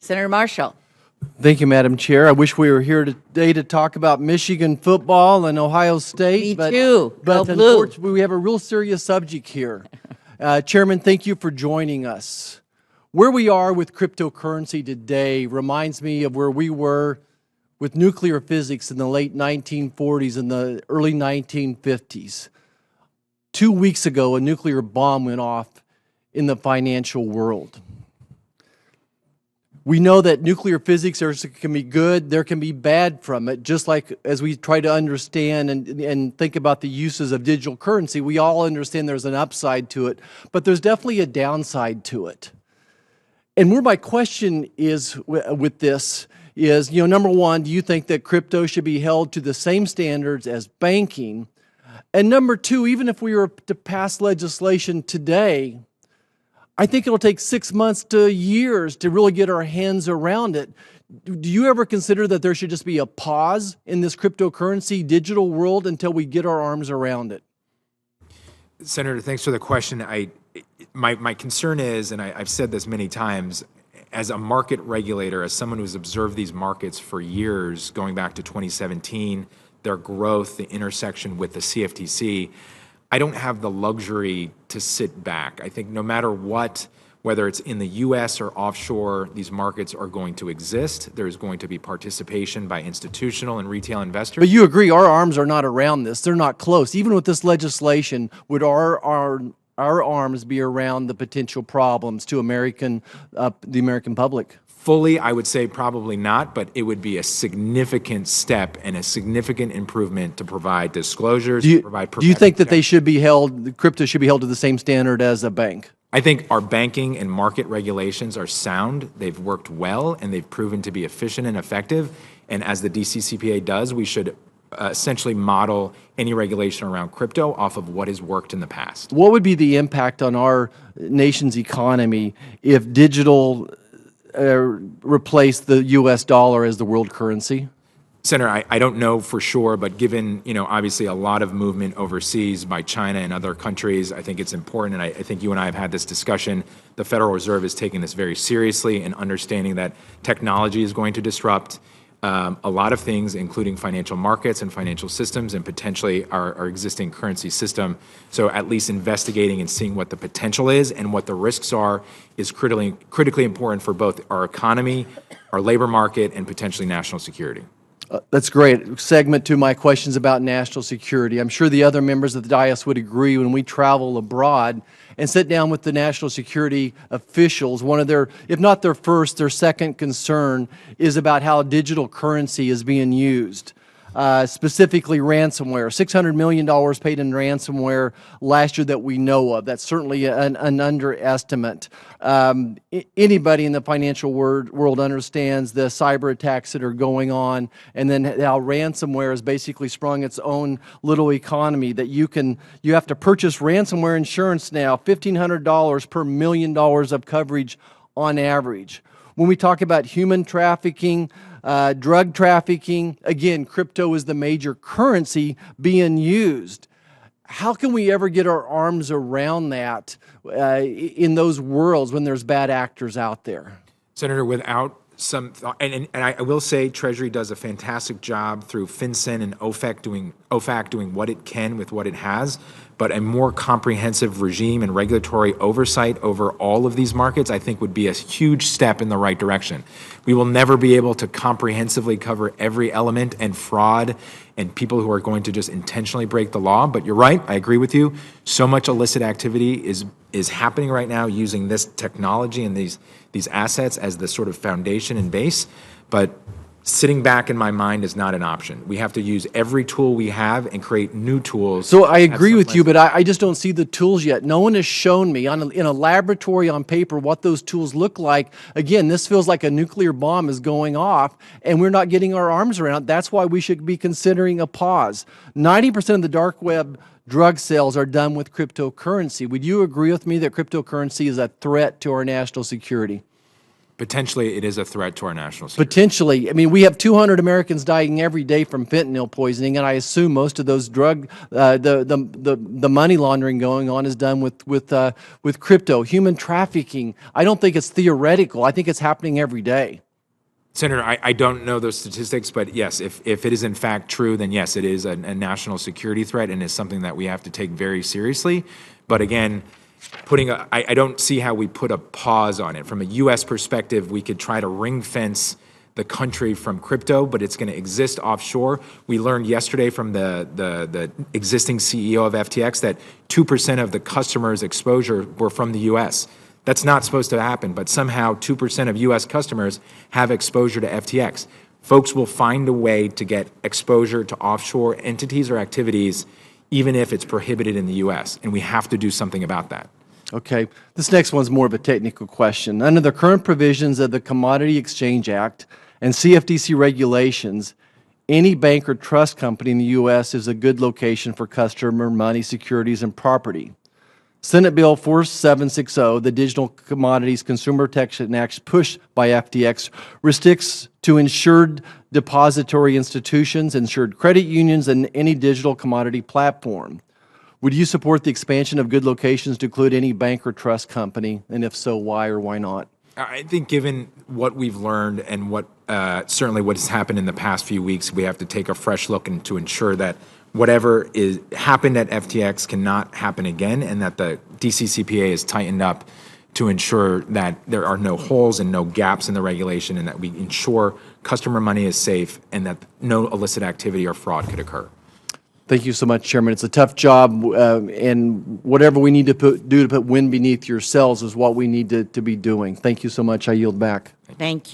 Senator Marshall. Thank you, Madam Chair. I wish we were here today to talk about Michigan football and Ohio State. Me too. But Go Blue. unfortunately, we have a real serious subject here. Chairman, thank you for joining us. Where we are with cryptocurrency today reminds me of where we were with nuclear physics in the late 1940s and the early 1950s. 2 weeks ago, a nuclear bomb went off in the financial world. We know that nuclear physics can be good, there can be bad from it, just like as we try to understand and think about the uses of digital currency, we all understand there's an upside to it, but there's definitely a downside to it. And where my question is with this is, number one, do you think that crypto should be held to the same standards as banking? And number two, even if we were to pass legislation today, I think it'll take 6 months to years to really get our hands around it. Do you ever consider that there should just be a pause in this cryptocurrency digital world until we get our arms around it? Senator, thanks for the question. My concern is, and I've said this many times, as a market regulator, as someone who's observed these markets for years, going back to 2017, their growth, the intersection with the CFTC, I don't have the luxury to sit back. I think no matter what, whether it's in the U.S. or offshore, these markets are going to exist. There's going to be participation by institutional and retail investors. But you agree our arms are not around this. They're not close. Even with this legislation, would our arms be around the potential problems to the American public? Fully, I would say probably not, but it would be a significant step and a significant improvement to provide disclosures, do you think that crypto should be held to the same standard as a bank? I think our banking and market regulations are sound. They've worked well, and they've proven to be efficient and effective. And as the DCCPA does, we should essentially model any regulation around crypto off of what has worked in the past. What would be the impact on our nation's economy if digital replace the U.S. dollar as the world currency? Senator, I don't know for sure, but given, obviously a lot of movement overseas by China and other countries, I think it's important, and I think you and I have had this discussion, the Federal Reserve is taking this very seriously and understanding that technology is going to disrupt a lot of things, including financial markets and financial systems and potentially our existing currency system. So at least investigating and seeing what the potential is and what the risks are is critically important for both our economy, our labor market, and potentially national security. That's great. Segment to my questions about national security. I'm sure the other members of the dais would agree when we travel abroad and sit down with the national security officials, one of their, if not their first, their second concern is about how digital currency is being used. Specifically ransomware, $600 million paid in ransomware last year that we know of. That's certainly an underestimate. Anybody in the financial world understands the cyber attacks that are going on, and then how ransomware has basically sprung its own little economy that you have to purchase ransomware insurance now, $1,500 per $1 million of coverage on average. When we talk about human trafficking, drug trafficking, again, crypto is the major currency being used. How can we ever get our arms around that in those worlds when there's bad actors out there? Senator, without some thought, and I will say Treasury does a fantastic job through FinCEN and OFAC doing what it can with what it has, but a more comprehensive regime and regulatory oversight over all of these markets, I think, would be a huge step in the right direction. We will never be able to comprehensively cover every element and fraud and people who are going to just intentionally break the law, but you're right, I agree with you. So much illicit activity is happening right now using this technology and these assets as the sort of foundation and base, but sitting back in my mind is not an option. We have to use every tool we have and create new tools. So I agree with you, but I just don't see the tools yet. No one has shown me in a laboratory on paper what those tools look like. Again, this feels like a nuclear bomb is going off and we're not getting our arms around it. That's why we should be considering a pause. 90% of the dark web drug sales are done with cryptocurrency. Would you agree with me that cryptocurrency is a threat to our national security? Potentially, it is a threat to our national security. Potentially. I mean, we have 200 Americans dying every day from fentanyl poisoning, and I assume most of those the money laundering going on is done with crypto, human trafficking. I don't think it's theoretical. I think it's happening every day. Senator, I don't know those statistics, but yes, if it is in fact true, then yes, it is a national security threat and is something that we have to take very seriously. But again, I don't see how we put a pause on it. From a U.S. perspective, we could try to ring fence the country from crypto, but it's going to exist offshore. We learned yesterday from the existing CEO of FTX that 2% of the customers' exposure were from the U.S. That's not supposed to happen, but somehow 2% of U.S. customers have exposure to FTX. Folks will find a way to get exposure to offshore entities or activities, even if it's prohibited in the U.S., and we have to do something about that. Okay. This next one's more of a technical question. Under the current provisions of the Commodity Exchange Act and CFTC regulations, any bank or trust company in the U.S. is a good location for customer money, securities, and property. Senate Bill 4760, the Digital Commodities Consumer Protection Act pushed by FTX, restricts to insured depository institutions, insured credit unions, and any digital commodity platform. Would you support the expansion of good locations to include any bank or trust company? And if so, why or why not? I think given what we've learned and what certainly what has happened in the past few weeks, we have to take a fresh look and to ensure that whatever is happened at FTX cannot happen again, and that the DCCPA is tightened up to ensure that there are no holes and no gaps in the regulation, and that we ensure customer money is safe and that no illicit activity or fraud could occur. Thank you so much, Chairman. It's a tough job, and whatever we need to do to put wind beneath your sails is what we need to be doing. Thank you so much. I yield back. Thank you.